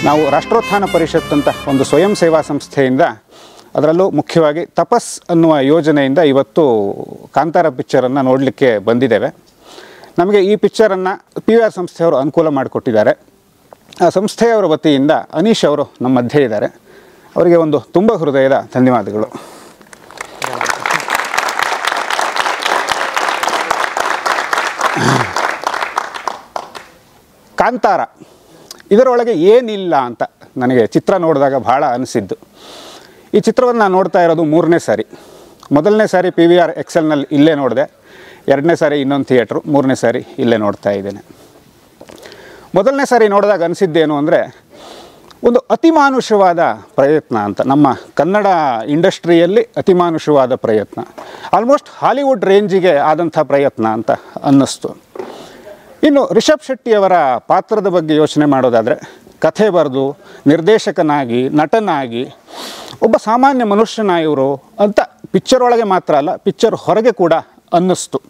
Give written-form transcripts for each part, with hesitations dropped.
ನಾವು ರಾಷ್ಟ್ರೋತ್ಥಾನ ಪರಿಷತ್ ಅಂತ ಒಂದು ಸ್ವಯಂ ಸೇವಾ ಸಂಸ್ಥೆಯಿಂದ, ಅದರಲ್ಲೂ ಮುಖ್ಯವಾಗಿ ತಪಸ್ ಅನ್ನುವ ಯೋಜನೆಯಿಂದ ಇವತ್ತು ಕಾಂತಾರ ಪಿಕ್ಚರನ್ನು ನೋಡಲಿಕ್ಕೆ ಬಂದಿದ್ದೇವೆ. ನಮಗೆ ಈ ಪಿಕ್ಚರನ್ನು PVR ಸಂಸ್ಥೆಯವರು ಅನುಕೂಲ ಮಾಡಿಕೊಟ್ಟಿದ್ದಾರೆ. ಆ ಸಂಸ್ಥೆಯವರ ವತಿಯಿಂದ ಅನೀಶ್ ಅವರು ನಮ್ಮ ಮಧ್ಯೆ ಇದ್ದಾರೆ. ಅವರಿಗೆ ಒಂದು ತುಂಬ ಹೃದಯದ ಧನ್ಯವಾದಗಳು. ಕಾಂತಾರ ಇದರೊಳಗೆ ಏನಿಲ್ಲ ಅಂತ ನನಗೆ ಚಿತ್ರ ನೋಡಿದಾಗ ಭಾಳ ಅನಿಸಿದ್ದು. ಈ ಚಿತ್ರವನ್ನು ನಾನು ನೋಡ್ತಾ ಇರೋದು 3ನೇ ಸಾರಿ. ಮೊದಲನೇ ಸಾರಿ PVR ಎಕ್ಸೆಲ್ನಲ್ಲಿ ಇಲ್ಲೇ ನೋಡಿದೆ, 2ನೇ ಸಾರಿ ಇನ್ನೊಂದು ಥಿಯೇಟ್ರು, 3ನೇ ಸಾರಿ ಇಲ್ಲೇ ನೋಡ್ತಾ ಇದ್ದೇನೆ. ಮೊದಲನೇ ಸಾರಿ ನೋಡಿದಾಗ ಅನಿಸಿದ್ದೇನು ಅಂದರೆ, ಒಂದು ಅತಿಮಾನುಷವಾದ ಪ್ರಯತ್ನ ಅಂತ, ನಮ್ಮ ಕನ್ನಡ ಇಂಡಸ್ಟ್ರಿಯಲ್ಲಿ ಅತಿಮಾನುಷವಾದ ಪ್ರಯತ್ನ, ಆಲ್ಮೋಸ್ಟ್ ಹಾಲಿವುಡ್ ರೇಂಜಿಗೆ ಆದಂಥ ಪ್ರಯತ್ನ ಅಂತ ಅನ್ನಿಸ್ತು. ಇನ್ನು ರಿಷಬ್ ಶೆಟ್ಟಿಯವರ ಪಾತ್ರದ ಬಗ್ಗೆ ಯೋಚನೆ ಮಾಡೋದಾದರೆ, ಕಥೆ ಬರೆದು ನಿರ್ದೇಶಕನಾಗಿ ನಟನಾಗಿ ಒಬ್ಬ ಸಾಮಾನ್ಯ ಮನುಷ್ಯನ ಇವರು ಅಂತ ಪಿಕ್ಚರ್ ಒಳಗೆ ಮಾತ್ರ ಅಲ್ಲ, ಪಿಕ್ಚರ್ ಹೊರಗೆ ಕೂಡ ಅನ್ನಿಸ್ತು.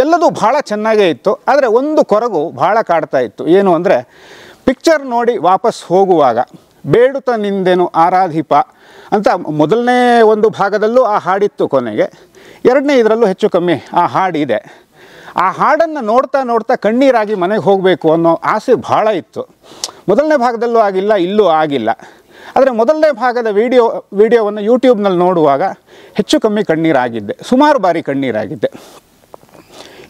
ಎಲ್ಲದೂ ಭಾಳ ಚೆನ್ನಾಗೇ ಇತ್ತು. ಆದರೆ ಒಂದು ಕೊರಗು ಭಾಳ ಕಾಡ್ತಾ ಇತ್ತು. ಏನು ಅಂದರೆ, ಪಿಕ್ಚರ್ ನೋಡಿ ವಾಪಸ್ ಹೋಗುವಾಗ ಬೇಡುತ್ತ ನಿಂದೆನು ಆರಾಧಿಪ ಅಂತ ಮೊದಲನೇ ಒಂದು ಭಾಗದಲ್ಲೂ ಆ ಹಾಡಿತ್ತು, ಕೊನೆಗೆ 2ನೇ ಇದರಲ್ಲೂ ಹೆಚ್ಚು ಕಮ್ಮಿ ಆ ಹಾಡಿದೆ. ಆ ಹಾಡನ್ನು ನೋಡ್ತಾ ನೋಡ್ತಾ ಕಣ್ಣೀರಾಗಿ ಮನೆಗೆ ಹೋಗಬೇಕು ಅನ್ನೋ ಆಸೆ ಭಾಳ ಇತ್ತು. ಮೊದಲನೇ ಭಾಗದಲ್ಲೂ ಆಗಿಲ್ಲ, ಇಲ್ಲೂ ಆಗಿಲ್ಲ. ಆದರೆ ಮೊದಲನೇ ಭಾಗದ ವಿಡಿಯೋವನ್ನು ಯೂಟ್ಯೂಬ್ನಲ್ಲಿ ನೋಡುವಾಗ ಹೆಚ್ಚು ಕಮ್ಮಿ ಕಣ್ಣೀರಾಗಿದ್ದೆ, ಸುಮಾರು ಬಾರಿ ಕಣ್ಣೀರಾಗಿದ್ದೆ.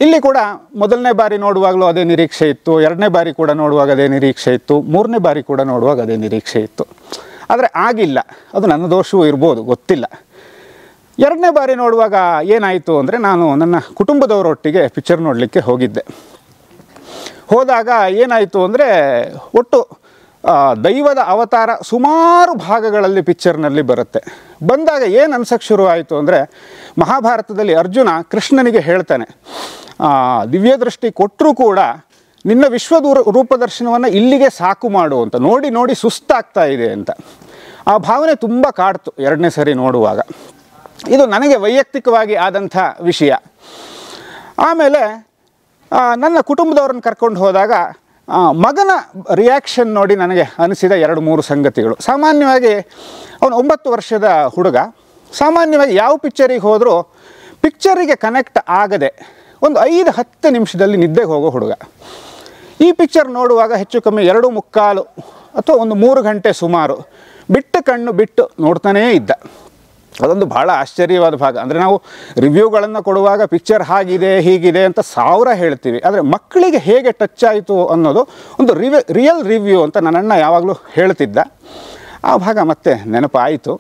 ಇಲ್ಲಿ ಕೂಡ ಮೊದಲನೇ ಬಾರಿ ನೋಡುವಾಗಲೂ ಅದೇ ನಿರೀಕ್ಷೆ ಇತ್ತು, 2ನೇ ಬಾರಿ ಕೂಡ ನೋಡುವಾಗ ಅದೇ ನಿರೀಕ್ಷೆ ಇತ್ತು, 3ನೇ ಬಾರಿ ಕೂಡ ನೋಡುವಾಗ ಅದೇ ನಿರೀಕ್ಷೆ ಇತ್ತು. ಆದರೆ ಆಗಿಲ್ಲ. ಅದು ನನ್ನ ದೋಷವೂ ಇರ್ಬೋದು, ಗೊತ್ತಿಲ್ಲ. 2ನೇ ಬಾರಿ ನೋಡುವಾಗ ಏನಾಯಿತು ಅಂದರೆ, ನಾನು ನನ್ನ ಕುಟುಂಬದವರೊಟ್ಟಿಗೆ ಪಿಕ್ಚರ್ ನೋಡಲಿಕ್ಕೆ ಹೋಗಿದ್ದೆ. ಹೋದಾಗ ಏನಾಯಿತು ಅಂದರೆ, ಒಟ್ಟು ದೈವದ ಅವತಾರ ಸುಮಾರು ಭಾಗಗಳಲ್ಲಿ ಪಿಕ್ಚರ್ನಲ್ಲಿ ಬರುತ್ತೆ. ಬಂದಾಗ ಏನು ಅನ್ಸಕ್ಕೆ ಶುರು ಆಯಿತು ಅಂದರೆ, ಮಹಾಭಾರತದಲ್ಲಿ ಅರ್ಜುನ ಕೃಷ್ಣನಿಗೆ ಹೇಳ್ತಾನೆ, ದಿವ್ಯದೃಷ್ಟಿ ಕೊಟ್ಟರೂ ಕೂಡ ನಿನ್ನ ರೂಪದರ್ಶನವನ್ನು ಇಲ್ಲಿಗೆ ಸಾಕು ಮಾಡು ಅಂತ, ನೋಡಿ ನೋಡಿ ಸುಸ್ತಾಗ್ತಾ ಇದೆ ಅಂತ. ಆ ಭಾವನೆ ತುಂಬ ಕಾಡ್ತು 2ನೇ ಸರಿ ನೋಡುವಾಗ. ಇದು ನನಗೆ ವೈಯಕ್ತಿಕವಾಗಿ ಆದಂಥ ವಿಷಯ. ಆಮೇಲೆ ನನ್ನ ಕುಟುಂಬದವ್ರನ್ನ ಕರ್ಕೊಂಡು ಹೋದಾಗ ಮಗನ ರಿಯಾಕ್ಷನ್ ನೋಡಿ ನನಗೆ ಅನಿಸಿದ 2-3 ಸಂಗತಿಗಳು. ಸಾಮಾನ್ಯವಾಗಿ ಅವನು 9 ವರ್ಷದ ಹುಡುಗ. ಸಾಮಾನ್ಯವಾಗಿ ಯಾವ ಪಿಕ್ಚರಿಗೆ ಹೋದರೂ ಪಿಕ್ಚರಿಗೆ ಕನೆಕ್ಟ್ ಆಗದೆ ಒಂದು 5-10 ನಿಮಿಷದಲ್ಲಿ ನಿದ್ದೆಗೆ ಹೋಗೋ ಹುಡುಗ. ಈ ಪಿಕ್ಚರ್ ನೋಡುವಾಗ ಹೆಚ್ಚು ಕಮ್ಮಿ 2:45 ಅಥವಾ ಒಂದು 3 ಗಂಟೆ ಸುಮಾರು ಬಿಟ್ಟು ಕಣ್ಣು ಬಿಟ್ಟು ನೋಡ್ತಾನೇ ಇದ್ದ. ಅದೊಂದು ಭಾಳ ಆಶ್ಚರ್ಯವಾದ ಭಾಗ. ಅಂದರೆ ನಾವು ರಿವ್ಯೂಗಳನ್ನು ಕೊಡುವಾಗ ಪಿಕ್ಚರ್ ಹಾಗಿದೆ ಹೀಗಿದೆ ಅಂತ 1000 ಹೇಳ್ತೀವಿ, ಆದರೆ ಮಕ್ಕಳಿಗೆ ಹೇಗೆ ಟಚ್ ಆಯಿತು ಅನ್ನೋದು ಒಂದು ರಿಯಲ್ ರಿವ್ಯೂ ಅಂತ ನನ್ನಣ್ಣ ಯಾವಾಗಲೂ ಹೇಳ್ತಿದ್ದ. ಆ ಭಾಗ ಮತ್ತೆ ನೆನಪಾಯಿತು.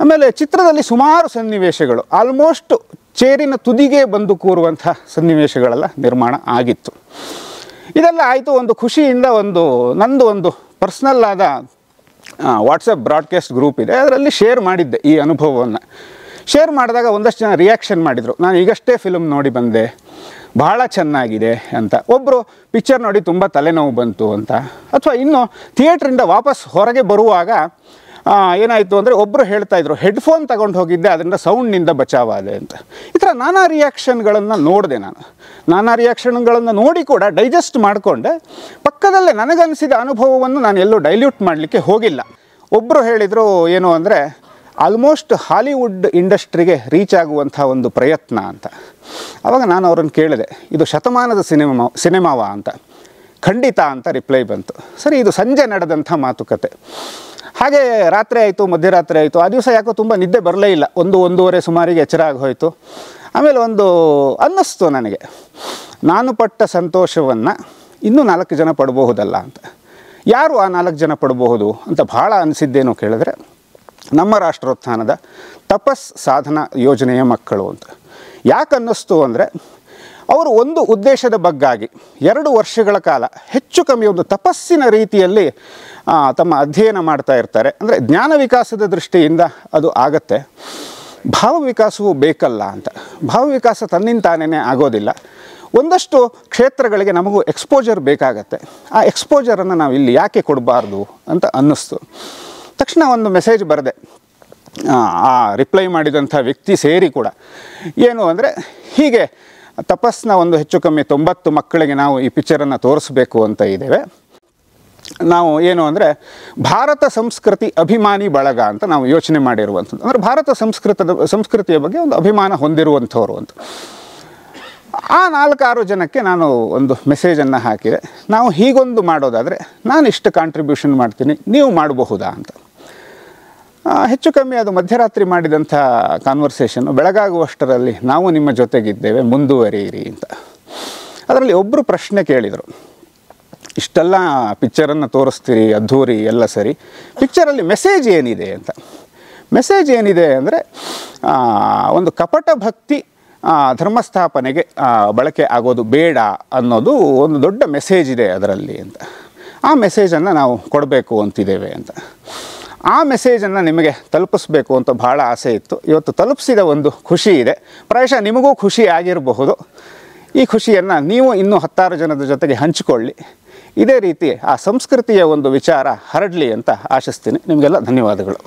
ಆಮೇಲೆ ಚಿತ್ರದಲ್ಲಿ ಸುಮಾರು ಸನ್ನಿವೇಶಗಳು ಆಲ್ಮೋಸ್ಟ್ ಚೇರಿನ ತುದಿಗೆ ಬಂದು ಕೂರುವಂಥ ಸನ್ನಿವೇಶಗಳೆಲ್ಲ ನಿರ್ಮಾಣ ಆಗಿತ್ತು. ಇದೆಲ್ಲ ಆಯಿತು. ಒಂದು ಖುಷಿಯಿಂದ ನಂದು ಒಂದು ಪರ್ಸ್ನಲ್ ಆದ ವಾಟ್ಸಪ್ ಬ್ರಾಡ್ಕಾಸ್ಟ್ ಗ್ರೂಪ್ ಇದೆ, ಅದರಲ್ಲಿ ಶೇರ್ ಮಾಡಿದ್ದೆ ಈ ಅನುಭವವನ್ನು. ಶೇರ್ ಮಾಡಿದಾಗ ಒಂದಷ್ಟು ಜನ ರಿಯಾಕ್ಷನ್ ಮಾಡಿದರು, ನಾನು ಈಗಷ್ಟೇ ಫಿಲ್ಮ್ ನೋಡಿ ಬಂದೆ, ಭಾಳ ಚೆನ್ನಾಗಿದೆ ಅಂತ. ಒಬ್ಬರು ಪಿಕ್ಚರ್ ನೋಡಿ ತುಂಬ ತಲೆನೋವು ಬಂತು ಅಂತ. ಅಥವಾ ಇನ್ನು ಥಿಯೇಟ್ರಿಂದ ವಾಪಸ್ ಹೊರಗೆ ಬರುವಾಗ ಏನಾಯಿತು ಅಂದರೆ, ಒಬ್ಬರು ಹೇಳ್ತಾಯಿದ್ರು ಹೆಡ್ಫೋನ್ ತಗೊಂಡು ಹೋಗಿದ್ದೆ, ಅದರಿಂದ ಸೌಂಡ್ನಿಂದ ಬಚಾವಾದೆ ಅಂತ. ಈ ಥರ ನಾನಾ ರಿಯಾಕ್ಷನ್ಗಳನ್ನು ನೋಡಿದೆ. ನಾನಾ ರಿಯಾಕ್ಷನ್ಗಳನ್ನು ನೋಡಿ ಕೂಡ ಡೈಜೆಸ್ಟ್ ಮಾಡಿಕೊಂಡೆ. ಪಕ್ಕದಲ್ಲೇ ನನಗನ್ನಿಸಿದ ಅನುಭವವನ್ನು ನಾನು ಎಲ್ಲೂ ಡೈಲ್ಯೂಟ್ ಮಾಡಲಿಕ್ಕೆ ಹೋಗಿಲ್ಲ. ಒಬ್ಬರು ಹೇಳಿದರು ಏನು ಅಂದರೆ, ಆಲ್ಮೋಸ್ಟ್ ಹಾಲಿವುಡ್ ಇಂಡಸ್ಟ್ರಿಗೆ ರೀಚ್ ಆಗುವಂಥ ಒಂದು ಪ್ರಯತ್ನ ಅಂತ. ಆವಾಗ ನಾನು ಅವರನ್ನು ಕೇಳಿದೆ, ಇದು ಶತಮಾನದ ಸಿನಿಮಾವ ಅಂತ. ಖಂಡಿತ ಅಂತ ರಿಪ್ಲೈ ಬಂತು. ಸರಿ, ಇದು ಸಂಜೆ ನಡೆದಂಥ ಮಾತುಕತೆ. ಹಾಗೆ ರಾತ್ರಿ ಆಯಿತು, ಮಧ್ಯರಾತ್ರಿ ಆಯಿತು. ಆ ದಿವಸ ಯಾಕೋ ತುಂಬ ನಿದ್ದೆ ಬರಲೇ ಇಲ್ಲ. 1-1:30 ಸುಮಾರಿಗೆ ಎಚ್ಚರ ಆಗಿ ಹೋಯಿತು. ಆಮೇಲೆ ಅನ್ನಿಸ್ತು ನನಗೆ, ನಾನು ಪಟ್ಟ ಸಂತೋಷವನ್ನು ಇನ್ನೂ 4 ಜನ ಪಡಬಹುದಲ್ಲ ಅಂತ. ಯಾರು ಆ 4 ಜನ ಪಡಬಹುದು ಅಂತ ಭಾಳ ಅನಿಸಿದ್ದೇನೋ ಕೇಳಿದ್ರೆ, ನಮ್ಮ ರಾಷ್ಟ್ರೋತ್ಥಾನದ ತಪಸ್ ಸಾಧನಾ ಯೋಜನೆಯ ಮಕ್ಕಳು ಅಂತ. ಯಾಕೆ ಅನ್ನಿಸ್ತು ಅಂದರೆ, ಅವರು ಒಂದು ಉದ್ದೇಶದ ಬಗ್ಗಾಗಿ 2 ವರ್ಷಗಳ ಕಾಲ ಹೆಚ್ಚು ಕಮ್ಮಿ ಒಂದು ತಪಸ್ಸಿನ ರೀತಿಯಲ್ಲಿ ತಮ್ಮ ಅಧ್ಯಯನ ಮಾಡ್ತಾ ಇರ್ತಾರೆ. ಅಂದರೆ ಜ್ಞಾನ ವಿಕಾಸದ ದೃಷ್ಟಿಯಿಂದ ಅದು ಆಗತ್ತೆ, ಭಾವ ವಿಕಾಸವೂ ಬೇಕಲ್ಲ ಅಂತ. ಭಾವ ವಿಕಾಸ ತನ್ನಿಂತಾನೇ ಆಗೋದಿಲ್ಲ. ಒಂದಷ್ಟು ಕ್ಷೇತ್ರಗಳಿಗೆ ನಮಗೂ ಎಕ್ಸ್ಪೋಜರ್ ಬೇಕಾಗತ್ತೆ. ಆ ಎಕ್ಸ್ಪೋಜರನ್ನು ನಾವು ಇಲ್ಲಿ ಯಾಕೆ ಕೊಡಬಾರ್ದು ಅಂತ ಅನ್ನಿಸ್ತು. ತಕ್ಷಣ ಒಂದು ಮೆಸೇಜ್ ಬರೆದೆ. ಆ ರಿಪ್ಲೈ ಮಾಡಿದಂಥ ವ್ಯಕ್ತಿ ಸೇರಿ ಕೂಡ ಏನು ಅಂದರೆ, ಹೀಗೆ ತಪಸ್ನ ಒಂದು ಹೆಚ್ಚು ಕಮ್ಮಿ 90 ಮಕ್ಕಳಿಗೆ ನಾವು ಈ ಪಿಕ್ಚರನ್ನು ತೋರಿಸ್ಬೇಕು ಅಂತ ಇದ್ದೇವೆ. ನಾವು ಏನು ಅಂದರೆ ಭಾರತ ಸಂಸ್ಕೃತಿ ಅಭಿಮಾನಿ ಬಳಗ ಅಂತ ನಾವು ಯೋಚನೆ ಮಾಡಿರುವಂಥದ್ದು. ಅಂದರೆ ಭಾರತ ಸಂಸ್ಕೃತಿಯ ಬಗ್ಗೆ ಒಂದು ಅಭಿಮಾನ ಹೊಂದಿರುವಂಥವ್ರು ಅಂತ. ಆ 4-6 ಜನಕ್ಕೆ ನಾನು ಒಂದು ಮೆಸೇಜನ್ನು ಹಾಕಿದೆ. ನಾವು ಹೀಗೊಂದು ಮಾಡೋದಾದರೆ ನಾನು ಇಷ್ಟು ಕಾಂಟ್ರಿಬ್ಯೂಷನ್ ಮಾಡ್ತೀನಿ, ನೀವು ಮಾಡಬಹುದಾ ಅಂತ. ಹೆಚ್ಚು ಕಮ್ಮಿ ಅದು ಮಧ್ಯರಾತ್ರಿ ಮಾಡಿದಂಥ ಕಾನ್ವರ್ಸೇಷನ್ನು. ಬೆಳಗಾಗುವಷ್ಟರಲ್ಲಿ ನಾವು ನಿಮ್ಮ ಜೊತೆಗಿದ್ದೇವೆ, ಮುಂದುವರಿಯಿರಿ ಅಂತ. ಅದರಲ್ಲಿ ಒಬ್ಬರು ಪ್ರಶ್ನೆ ಕೇಳಿದರು, ಇಷ್ಟೆಲ್ಲ ಪಿಕ್ಚರನ್ನು ತೋರಿಸ್ತೀರಿ, ಅದ್ಧೂರಿ ಎಲ್ಲ ಸರಿ, ಪಿಕ್ಚರಲ್ಲಿ ಮೆಸೇಜ್ ಏನಿದೆ ಅಂತ. ಮೆಸೇಜ್ ಏನಿದೆ ಅಂದರೆ ಒಂದು ಕಪಟ ಭಕ್ತಿ ಧರ್ಮಸ್ಥಾಪನೆಗೆ ಬಳಕೆ ಆಗೋದು ಬೇಡ ಅನ್ನೋದು ಒಂದು ದೊಡ್ಡ ಮೆಸೇಜ್ ಇದೆ ಅದರಲ್ಲಿ ಅಂತ. ಆ ಮೆಸೇಜನ್ನು ನಾವು ಕೊಡಬೇಕು ಅಂತಿದ್ದೇವೆ ಅಂತ. ಆ ಮೆಸೇಜನ್ನು ನಿಮಗೆ ತಲುಪಿಸ್ಬೇಕು ಅಂತ ಭಾಳ ಆಸೆ ಇತ್ತು. ಇವತ್ತು ತಲುಪಿಸಿದ ಒಂದು ಖುಷಿ ಇದೆ. ಪ್ರಾಯಶಃ ನಿಮಗೂ ಖುಷಿ ಆಗಿರಬಹುದು. ಈ ಖುಷಿಯನ್ನು ನೀವು ಇನ್ನೂ 10 ಜನದ ಜೊತೆಗೆ ಹಂಚಿಕೊಳ್ಳಿ. ಇದೇ ರೀತಿ ಆ ಸಂಸ್ಕೃತಿಯ ಒಂದು ವಿಚಾರ ಹರಡಲಿ ಅಂತ ಆಶಿಸ್ತೀನಿ. ನಿಮಗೆಲ್ಲ ಧನ್ಯವಾದಗಳು.